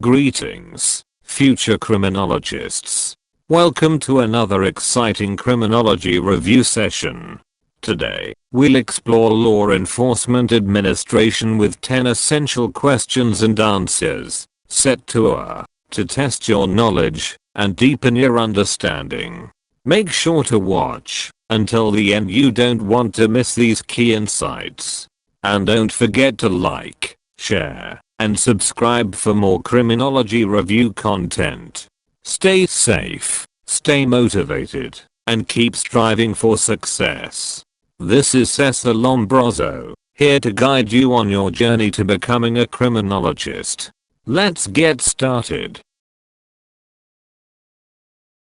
Greetings, future criminologists. Welcome to another exciting criminology review session. Today, we'll explore law enforcement administration with 10 essential questions and answers, set to test your knowledge and deepen your understanding. Make sure to watch until the end. You don't want to miss these key insights. And don't forget to like, share, and subscribe for more criminology review content. Stay safe, stay motivated, and keep striving for success. This is Cesar Lombroso, here to guide you on your journey to becoming a criminologist. Let's get started.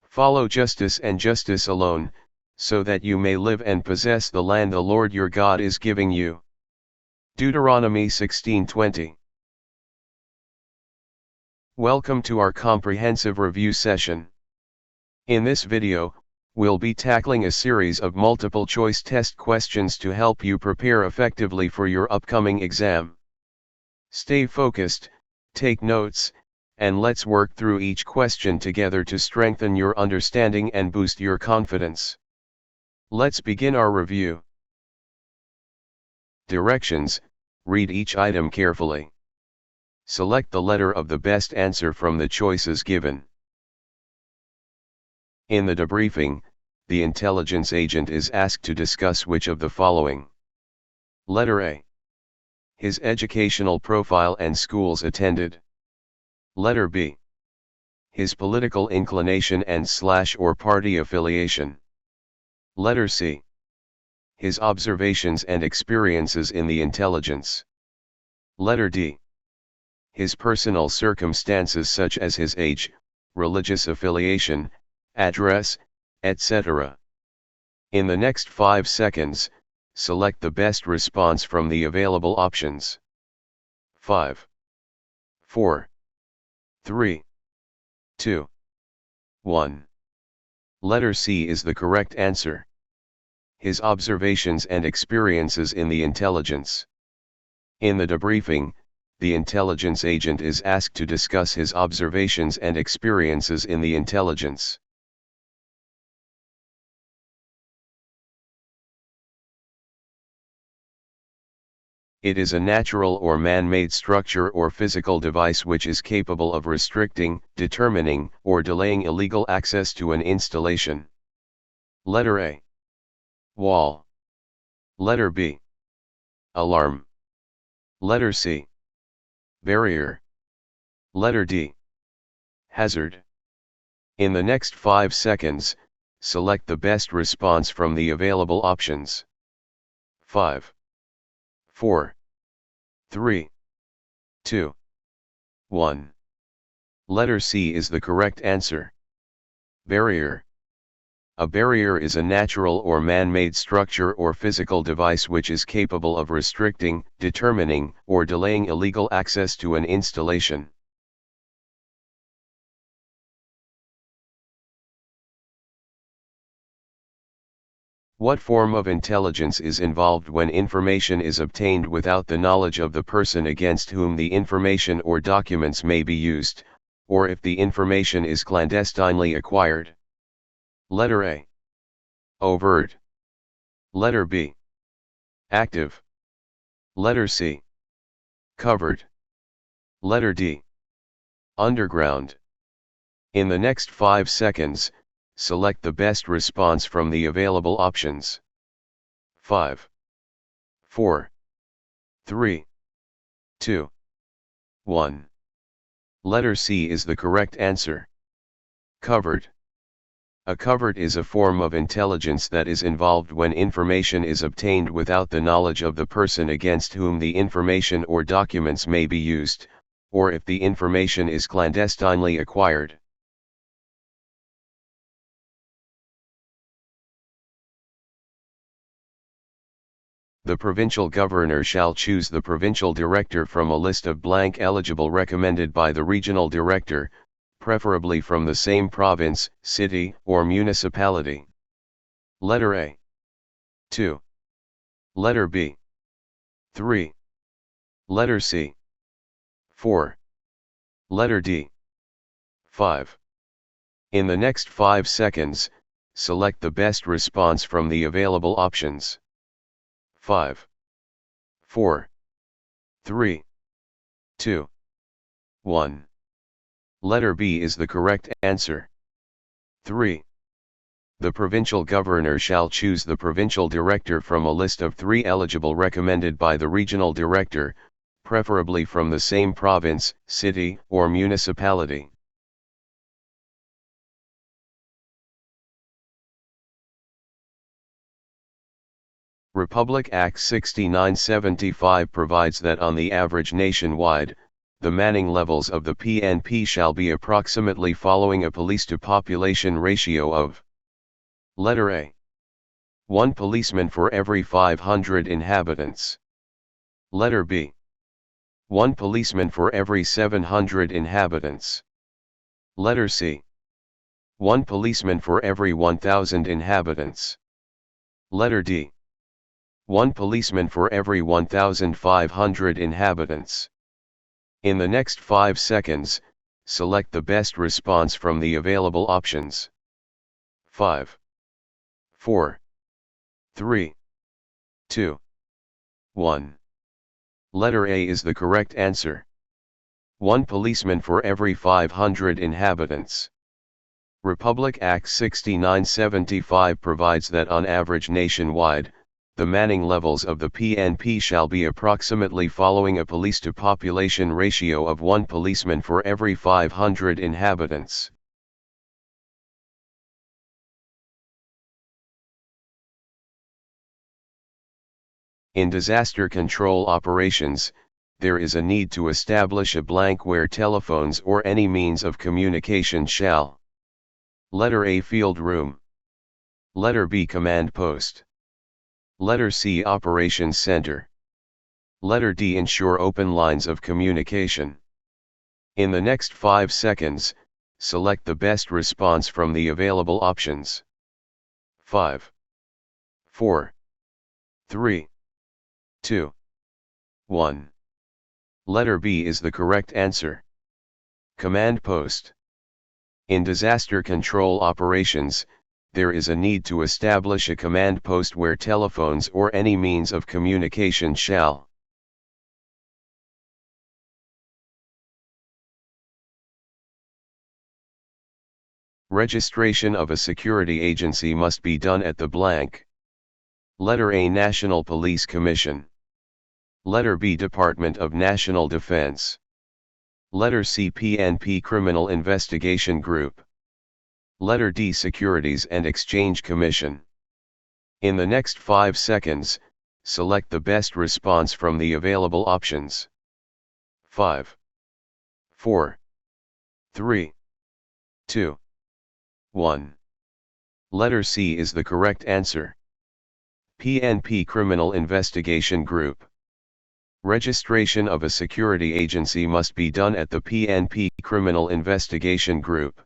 Follow justice and justice alone, so that you may live and possess the land the Lord your God is giving you. Deuteronomy 16:20. Welcome to our comprehensive review session. In this video, we'll be tackling a series of multiple choice test questions to help you prepare effectively for your upcoming exam. Stay focused, take notes, and let's work through each question together to strengthen your understanding and boost your confidence. Let's begin our review. Directions: read each item carefully. Select the letter of the best answer from the choices given. In the debriefing, the intelligence agent is asked to discuss which of the following. Letter A. His educational profile and schools attended. Letter B. His political inclination and/or party affiliation. Letter C. His observations and experiences in the intelligence. Letter D. His personal circumstances such as his age, religious affiliation, address, etc. In the next 5 seconds, select the best response from the available options. 5, 4, 3, 2, 1. Letter C is the correct answer. His observations and experiences in the intelligence. In the debriefing, the intelligence agent is asked to discuss his observations and experiences in the intelligence. It is a natural or man-made structure or physical device which is capable of restricting, determining, or delaying illegal access to an installation. Letter A. Wall. Letter B. Alarm. Letter C. Barrier. Letter D. Hazard. In the next 5 seconds, select the best response from the available options. 5, 4, 3, 2, 1. Letter C is the correct answer. Barrier. A barrier is a natural or man-made structure or physical device which is capable of restricting, determining, or delaying illegal access to an installation. What form of intelligence is involved when information is obtained without the knowledge of the person against whom the information or documents may be used, or if the information is clandestinely acquired? Letter A. Overt. Letter B. Active. Letter C. Covered. Letter D. Underground. In the next 5 seconds, select the best response from the available options. 5, 4, 3, 2, 1. Letter C is the correct answer. Covered. A covert is a form of intelligence that is involved when information is obtained without the knowledge of the person against whom the information or documents may be used, or if the information is clandestinely acquired. The provincial governor shall choose the provincial director from a list of blank eligible recommended by the regional director, preferably from the same province, city, or municipality. Letter A. 2. Letter B. 3. Letter C. 4. Letter D. 5. In the next 5 seconds, select the best response from the available options. 5, 4, 3, 2, 1. Letter B is the correct answer. 3. The provincial governor shall choose the provincial director from a list of 3 eligible recommended by the regional director, preferably from the same province, city, or municipality. Republic Act 6975 provides that on the average nationwide, the manning levels of the PNP shall be approximately following a police-to-population ratio of: Letter A. 1 policeman for every 500 inhabitants. Letter B. 1 policeman for every 700 inhabitants. Letter C. 1 policeman for every 1,000 inhabitants. Letter D. 1 policeman for every 1,500 inhabitants. In the next 5 seconds, select the best response from the available options. 5, 4, 3, 2, 1. Letter A is the correct answer. 1 policeman for every 500 inhabitants. Republic Act 6975 provides that on average nationwide, the manning levels of the PNP shall be approximately following a police-to-population ratio of 1 policeman for every 500 inhabitants. In disaster control operations, there is a need to establish a blank where telephones or any means of communication shall: Letter A. Field room. Letter B. Command post. Letter C. Operations center. Letter D. Ensure open lines of communication. In the next 5 seconds, select the best response from the available options. 5, 4, 3, 2, 1. Letter B is the correct answer. Command post. In disaster control operations, there is a need to establish a command post where telephones or any means of communication shall: Registration of a security agency must be done at the blank. Letter A. National Police Commission. Letter B. Department of National Defense. Letter C. PNP Criminal Investigation Group. Letter D. Securities and Exchange Commission. In the next 5 seconds, select the best response from the available options. 5, 4, 3, 2, 1. Letter C is the correct answer. PNP Criminal Investigation Group. Registration of a security agency must be done at the PNP Criminal Investigation Group.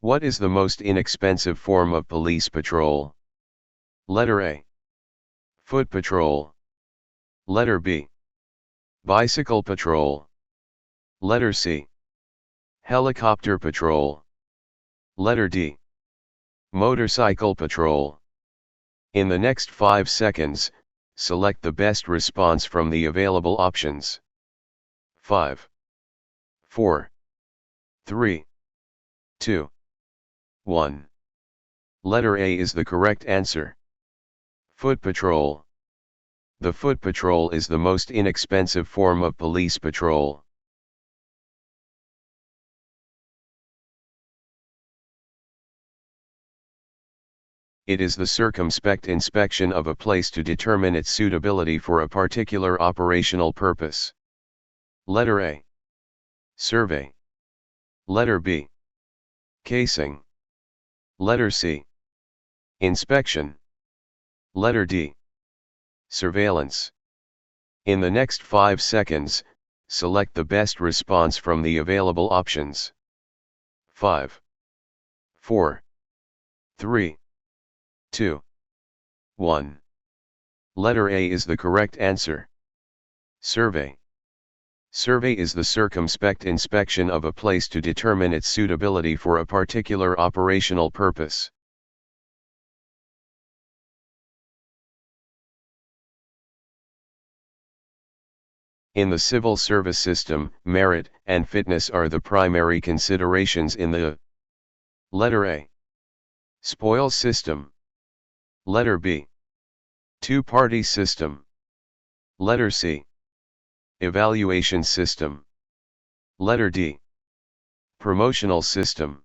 What is the most inexpensive form of police patrol? Letter A. Foot patrol. Letter B. Bicycle patrol. Letter C. Helicopter patrol. Letter D. Motorcycle patrol. In the next 5 seconds, select the best response from the available options. 5, 4, 3, 2, 1. Letter A is the correct answer. Foot patrol. The foot patrol is the most inexpensive form of police patrol. It is the circumspect inspection of a place to determine its suitability for a particular operational purpose. Letter A. Survey. Letter B. Casing. Letter C. Inspection. Letter D. Surveillance. In the next 5 seconds, select the best response from the available options. 5, 4, 3, 2, 1. Letter A is the correct answer. Survey. Survey is the circumspect inspection of a place to determine its suitability for a particular operational purpose. In the civil service system, merit and fitness are the primary considerations in the Letter A. Spoils system. Letter B. Two-party system. Letter C. Evaluation system. Letter D. Promotional system.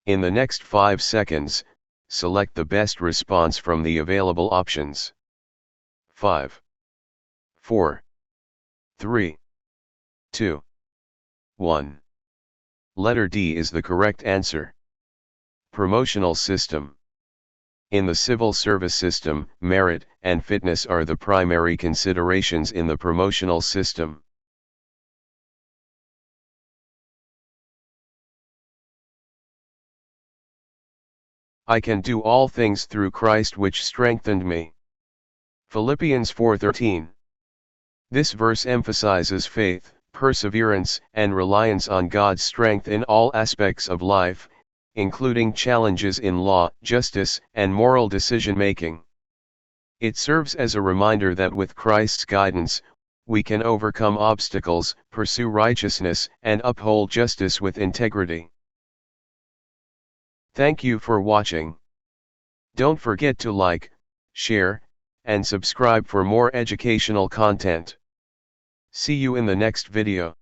In the next 5 seconds, select the best response from the available options. 5, 4, 3, 2, 1. Letter D is the correct answer. Promotional system. In the civil service system, merit and fitness are the primary considerations in the promotional system. I can do all things through Christ which strengthened me. Philippians 4:13. This verse emphasizes faith, perseverance, and reliance on God's strength in all aspects of life, including challenges in law, justice, and moral decision-making. It serves as a reminder that with Christ's guidance, we can overcome obstacles, pursue righteousness, and uphold justice with integrity. Thank you for watching. Don't forget to like, share, and subscribe for more educational content. See you in the next video.